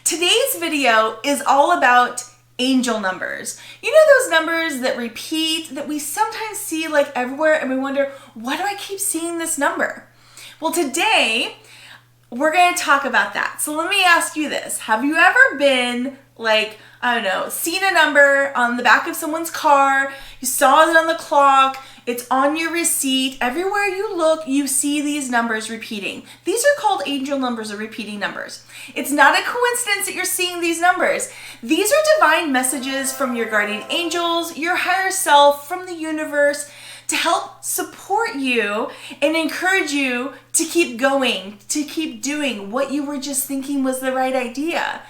Today's video is all about angel numbers. You know those numbers that repeat, that we sometimes see like everywhere and we wonder, why do I keep seeing this number? Well, today we're going to talk about that. So let me ask you this. Have you ever been like, I don't know, seen a number on the back of someone's car, you saw it on the clock, it's on your receipt, everywhere you look, you see these numbers repeating. These are called angel numbers or repeating numbers. It's not a coincidence that you're seeing these numbers. These are divine messages from your guardian angels, your higher self, from the universe, to help support you and encourage you to keep going, to keep doing what you were just thinking was the right idea.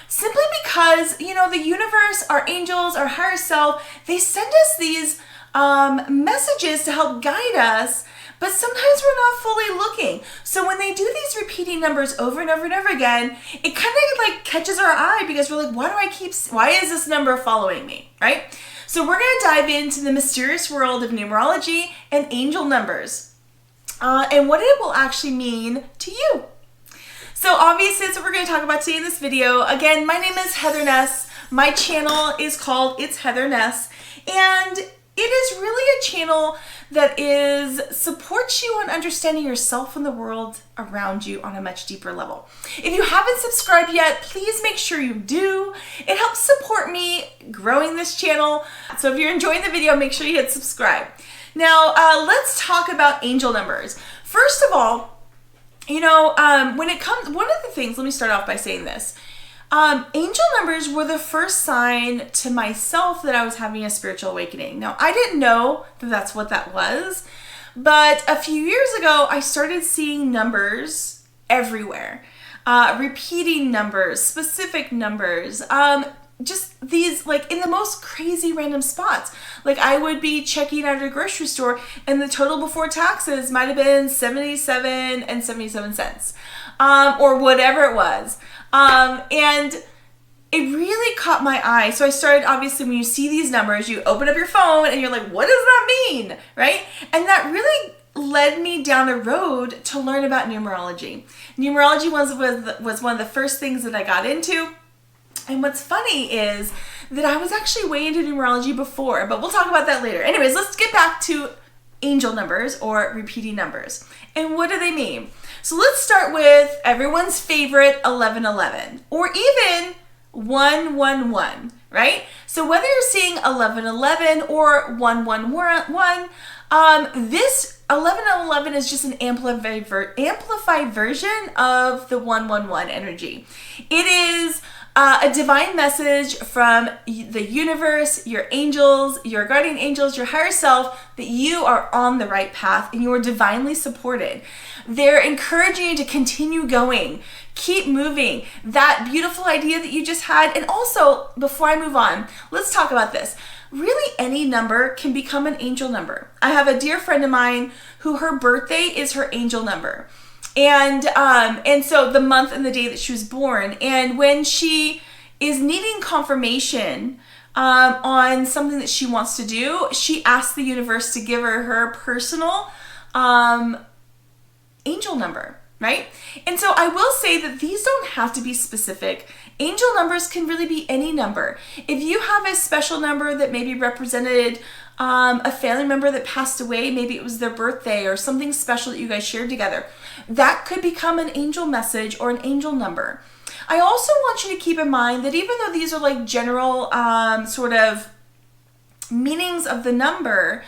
Simply because, you know, the universe, our angels, our higher self, they send us these messages to help guide us, but sometimes we're not fully looking. So when they do these repeating numbers over and over and over again, it kind of like catches our eye because we're like, why is this number following me, right? So we're going to dive into the mysterious world of numerology and angel numbers and what it will actually mean to you. So obviously that's what we're going to talk about today in this video. Again, my name is Heather Ness. My channel is called It's Heather Ness, and it is really a channel that supports you on understanding yourself and the world around you on a much deeper level. If you haven't subscribed yet, please make sure you do. It helps support me growing this channel. So if you're enjoying the video, make sure you hit subscribe. Now, let's talk about angel numbers. First of all, you know, one of the things, let me start off by saying this. Angel numbers were the first sign to myself that I was having a spiritual awakening. Now, I didn't know that that's what that was, but a few years ago, I started seeing numbers everywhere. Repeating numbers, specific numbers, just these like in the most crazy random spots. Like I would be checking out at a grocery store and the total before taxes might have been 77 and 77 cents, or whatever it was. And it really caught my eye. So I started, obviously, when you see these numbers, you open up your phone and you're like, what does that mean? Right? And that really led me down a road to learn about numerology. Numerology was one of the first things that I got into. And what's funny is that I was actually way into numerology before, but we'll talk about that later. Anyways, let's get back to angel numbers or repeating numbers. And what do they mean? So let's start with everyone's favorite 1111 or even 111, right? So whether you're seeing 1111 or 111, this 1111 is just an amplified version of the 111 energy. It is a divine message from the universe, your angels, your guardian angels, your higher self, that you are on the right path and you are divinely supported. They're encouraging you to continue going, keep moving, that beautiful idea that you just had. And also, before I move on, let's talk about this. Really, any number can become an angel number. I have a dear friend of mine who her birthday is her angel number. And so the month and the day that she was born, and when she is needing confirmation on something that she wants to do, she asks the universe to give her personal angel number, right? And so I will say that these don't have to be specific. Angel numbers can really be any number. If you have a special number that maybe represented a family member that passed away, maybe it was their birthday or something special that you guys shared together, that could become an angel message or an angel number. I also want you to keep in mind that even though these are like general sort of meanings of the number,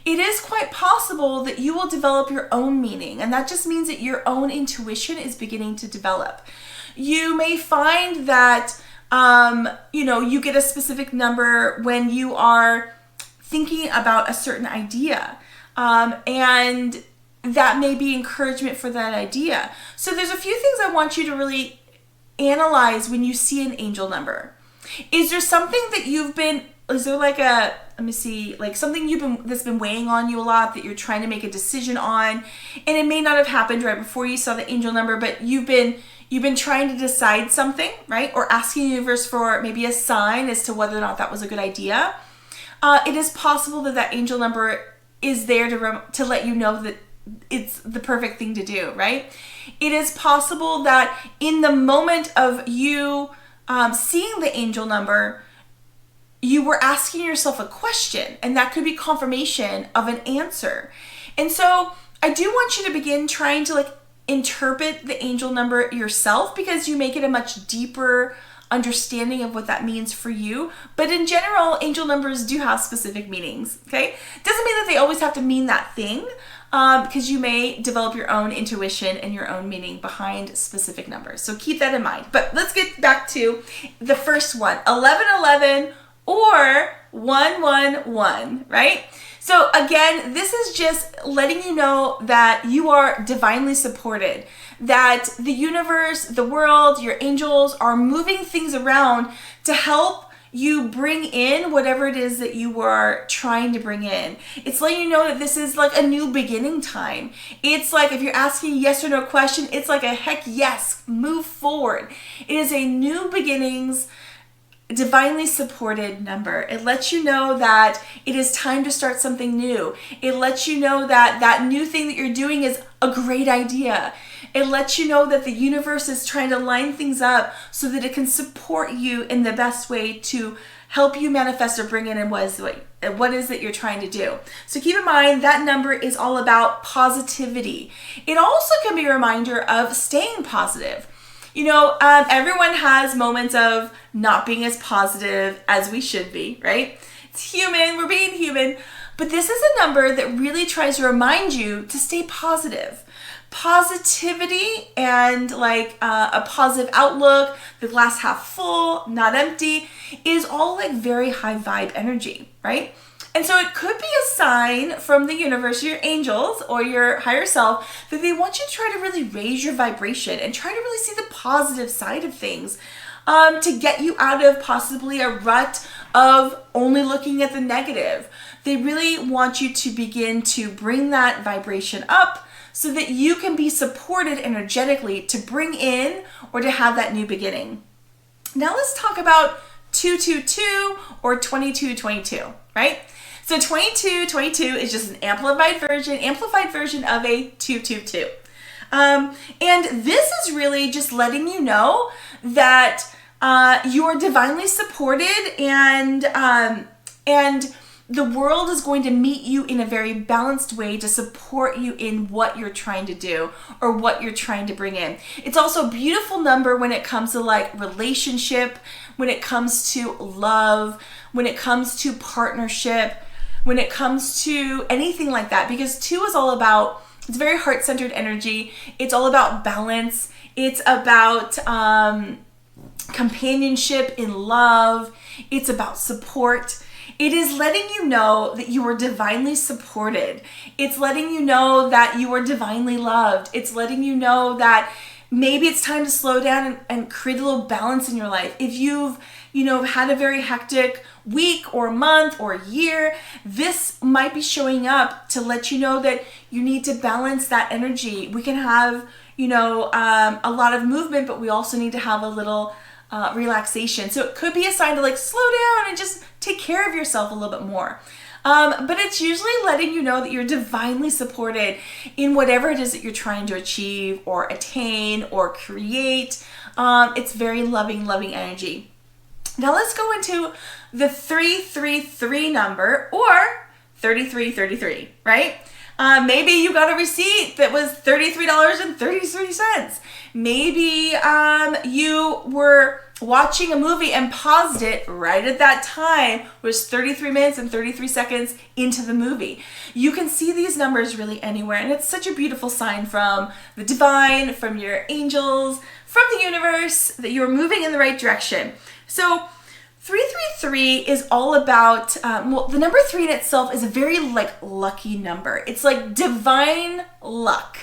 it is quite possible that you will develop your own meaning. And that just means that your own intuition is beginning to develop. You may find that, you get a specific number when you are thinking about a certain idea. And that may be encouragement for that idea. So there's a few things I want you to really analyze when you see an angel number. Is there something that something that's been weighing on you a lot that you're trying to make a decision on, and it may not have happened right before you saw the angel number, but you've been trying to decide something, right? Or asking the universe for maybe a sign as to whether or not that was a good idea. It is possible that angel number is there to let you know that it's the perfect thing to do, right? It is possible that in the moment of you seeing the angel number, you were asking yourself a question, and that could be confirmation of an answer. And so I do want you to begin trying to interpret the angel number yourself, because you make it a much deeper understanding of what that means for you. But in general, angel numbers do have specific meanings, okay? Doesn't mean that they always have to mean that thing, because you may develop your own intuition and your own meaning behind specific numbers. So keep that in mind. But let's get back to the first one, 1111 or 111, right? So again, this is just letting you know that you are divinely supported, that the universe, the world, your angels are moving things around to help you bring in whatever it is that you are trying to bring in. It's letting you know that this is like a new beginning time. It's like if you're asking a yes or no question, it's like a heck yes, move forward. It is a new beginnings, divinely supported number. It lets you know that it is time to start something new. It lets you know that that new thing that you're doing is a great idea. It lets you know that the universe is trying to line things up so that it can support you in the best way to help you manifest or bring in what is it you're trying to do. So keep in mind that number is all about positivity. It also can be a reminder of staying positive. You know, everyone has moments of not being as positive as we should be, right? It's human, we're being human. But this is a number that really tries to remind you to stay positive. Positivity and a positive outlook, the glass half full, not empty, is all very high vibe energy, right? And so it could be a sign from the universe, your angels or your higher self, that they want you to try to really raise your vibration and try to really see the positive side of things, to get you out of possibly a rut of only looking at the negative. They really want you to begin to bring that vibration up so that you can be supported energetically to bring in or to have that new beginning. Now let's talk about 222 or 2222, right? So 2222 is just an amplified version of a 222. And this is really just letting you know that you are divinely supported, and the world is going to meet you in a very balanced way to support you in what you're trying to do or what you're trying to bring in. It's also a beautiful number when it comes to relationship, when it comes to love, when it comes to partnership, when it comes to anything like that, because 2 is all about, it's very heart-centered energy. It's all about balance. It's about companionship in love. It's about support. It is letting you know that you are divinely supported. It's letting you know that you are divinely loved. It's letting you know that maybe it's time to slow down and create a little balance in your life. If you've had a very hectic week or month or year, this might be showing up to let you know that you need to balance that energy. We can have, a lot of movement, but we also need to have a little relaxation. So it could be a sign to slow down and just take care of yourself a little bit more. But it's usually letting you know that you're divinely supported in whatever it is that you're trying to achieve or attain or create. It's very loving energy. Now let's go into the 333 number or 3333, right? Maybe you got a receipt that was $33.33. Maybe you were watching a movie and paused it right at that time. It was 33 minutes and 33 seconds into the movie. You can see these numbers really anywhere, and it's such a beautiful sign from the divine, from your angels, from the universe, that you're moving in the right direction. So 333 is all about, the number 3 in itself is a very lucky number. It's divine luck.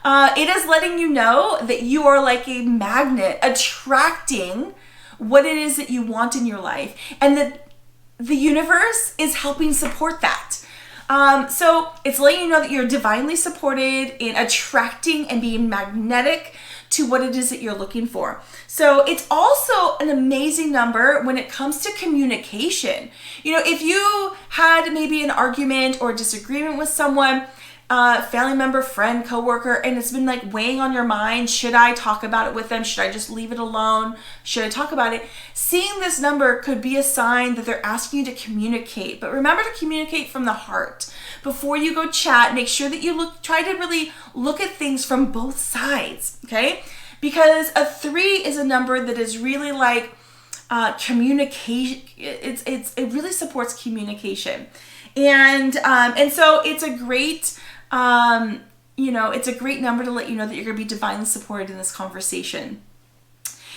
It is letting you know that you are like a magnet attracting what it is that you want in your life, and that the universe is helping support that. So it's letting you know that you're divinely supported in attracting and being magnetic to what it is that you're looking for. So it's also an amazing number when it comes to communication. If you had maybe an argument or disagreement with someone, family member, friend, coworker, and it's been like weighing on your mind. Should I talk about it with them? Should I just leave it alone? Should I talk about it? Seeing this number could be a sign that they're asking you to communicate. But remember to communicate from the heart. Before you go chat, make sure that you try to really look at things from both sides, okay? Because a 3 is a number that is really like communication. It really supports communication. And so it's a great, it's a great number to let you know that you're going to be divinely supported in this conversation.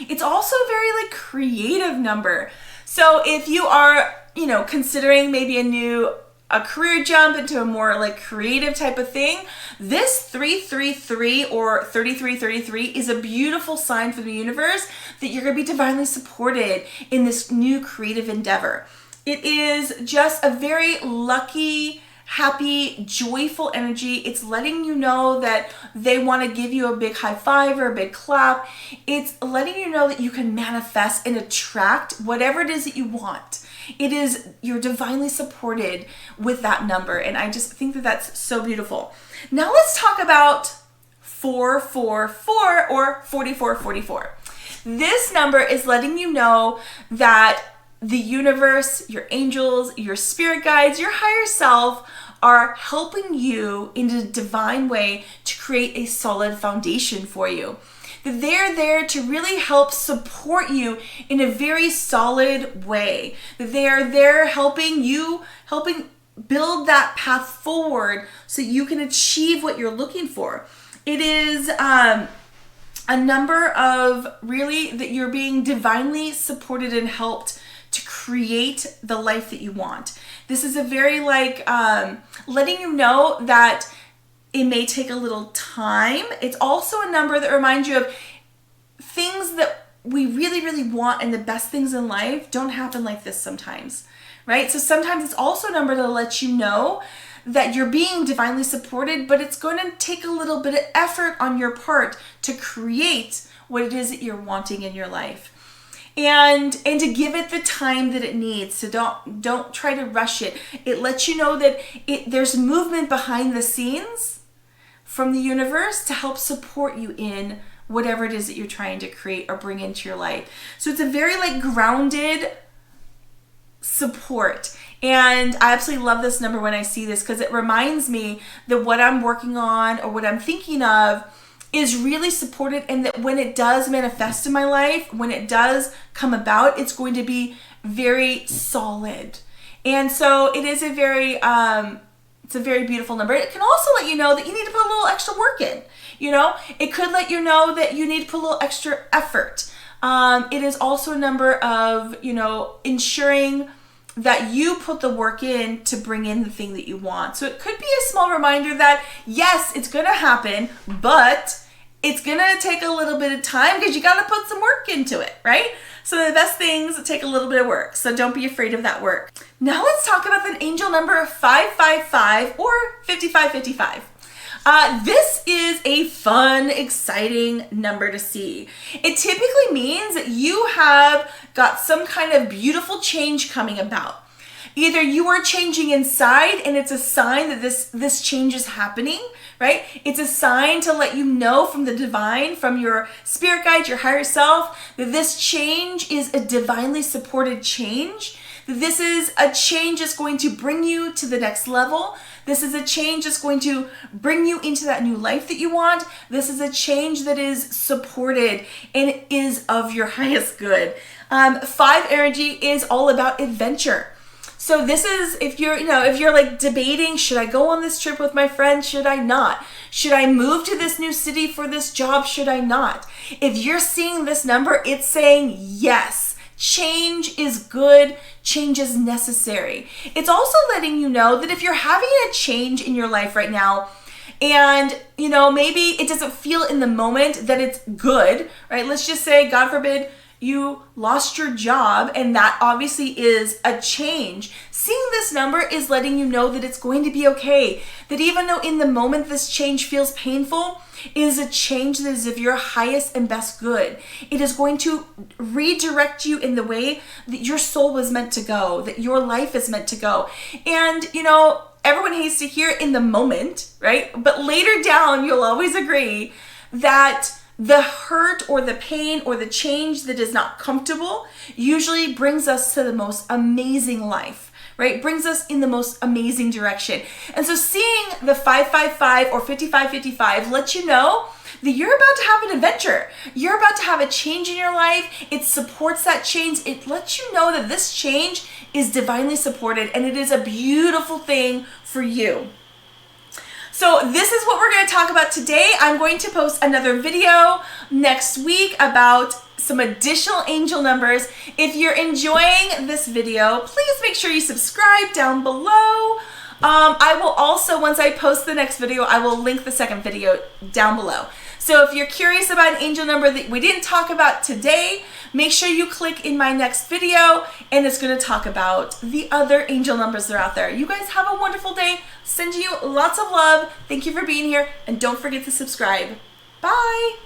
It's also a very like creative number. So if you are, considering maybe a career jump into a more like creative type of thing, this 333 or 3333 is a beautiful sign for the universe that you're going to be divinely supported in this new creative endeavor. It is just a very lucky, happy, joyful energy. It's letting you know that they want to give you a big high five or a big clap. It's letting you know that you can manifest and attract whatever it is that you want. You're divinely supported with that number. And I just think that that's so beautiful. Now let's talk about 444 or 4444. This number is letting you know that the universe, your angels, your spirit guides, your higher self are helping you in a divine way to create a solid foundation for you. That they're there to really help support you in a very solid way. That they are there helping build that path forward so you can achieve what you're looking for. It is a number of really that you're being divinely supported and helped to create the life that you want. This is a very letting you know that it may take a little time. It's also a number that reminds you of things that we really, really want, and the best things in life don't happen like this sometimes, right? So sometimes it's also a number to let you know that you're being divinely supported, but it's going to take a little bit of effort on your part to create what it is that you're wanting in your life. And to give it the time that it needs. So don't try to rush it. It lets you know that there's movement behind the scenes from the universe to help support you in whatever it is that you're trying to create or bring into your life. So it's a very grounded support. And I absolutely love this number when I see this, because it reminds me that what I'm working on or what I'm thinking of is really supported, and that when it does manifest in my life, when it does come about, it's going to be very solid. And so it is a very beautiful number. It can also let you know that you need to put a little extra work in. It could let you know that you need to put a little extra effort. It is also a number of, ensuring that you put the work in to bring in the thing that you want. So it could be a small reminder that yes, it's going to happen, but it's going to take a little bit of time because you got to put some work into it, right? So the best things take a little bit of work. So don't be afraid of that work. Now let's talk about the angel number 555 or 5555. This is a fun, exciting number to see. It typically means that you have got some kind of beautiful change coming about. Either you are changing inside and it's a sign that this change is happening, right? It's a sign to let you know from the divine, from your spirit guide, your higher self, that this change is a divinely supported change. That this is a change that's going to bring you to the next level. This is a change that's going to bring you into that new life that you want. This is a change that is supported and is of your highest good. 5 energy is all about adventure. So this is, if you're debating, should I go on this trip with my friends? Should I not? Should I move to this new city for this job? Should I not? If you're seeing this number, it's saying yes. Change is good. Change is necessary. It's also letting you know that if you're having a change in your life right now, and maybe it doesn't feel in the moment that it's good, right? Let's just say, God forbid, you lost your job, and that obviously is a change. Seeing this number is letting you know that it's going to be okay. That even though in the moment this change feels painful, it is a change that is of your highest and best good. It is going to redirect you in the way that your soul was meant to go, that your life is meant to go. And, everyone hates to hear in the moment, right? But later down, you'll always agree that the hurt or the pain or the change that is not comfortable usually brings us to the most amazing life, right? Brings us in the most amazing direction. And so seeing the 555 or 5555 lets you know that you're about to have an adventure. You're about to have a change in your life. It supports that change. It lets you know that this change is divinely supported and it is a beautiful thing for you. So this is what we're going to talk about today. I'm going to post another video next week about some additional angel numbers. If you're enjoying this video, please make sure you subscribe down below. I will also, once I post the next video, I will link the second video down below. So if you're curious about an angel number that we didn't talk about today, make sure you click in my next video and it's going to talk about the other angel numbers that are out there. You guys have a wonderful day. Send you lots of love. Thank you for being here and don't forget to subscribe. Bye.